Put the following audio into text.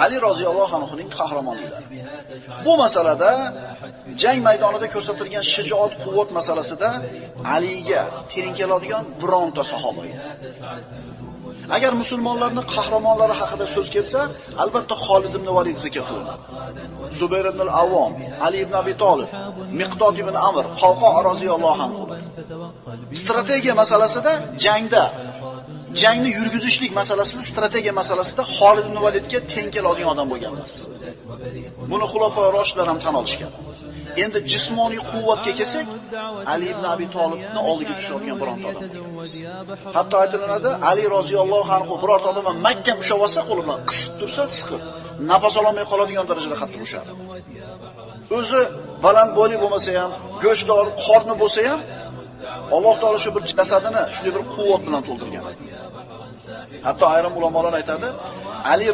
Ali roziyallohu anhuning qahramonliklari. Bu masalada jang maydonida ko'rsatilgan shijoat, quvvat masalasida Aliga teng keladigan bironta sahoba yo'q. Agar musulmonlarning qahramonlari haqida so'z kelsa, albatta Xolid ibn Valid zikr qilinadi. Zubayr ibn al-Avvom, Ali ibn Abi Talib, Miqdod ibn Amr, Qawqa roziyallohu anhu. Strategiya masalasida jangni yurgizishlik masalasida, strategiya masalasida Xolid ibn Validga teng keladigan odam bo'lgan emas. Buni xulafa roshidlar ham tan olishgan. Endi jismoniy quvvatga kelsak, Ali ibn Abi Talibni oldiga tushadigan bironta odam emas. Hatto aytilinadi, Ali roziyallohu anhu birorta odamni mahkam ushlab olsa, qo'li bilan qisib tursa, siqib, nafas olmay qoladigan darajada qattiq ushadi. O'zi baland bo'yli bo'lmasa ham, go'shtdor, qorni bo'lsa ham, Alloh taolo shu bir jasadini shunday bir quvvat bilan to'ldirgan. Hatto ayrim ulamolar aytadi, Ali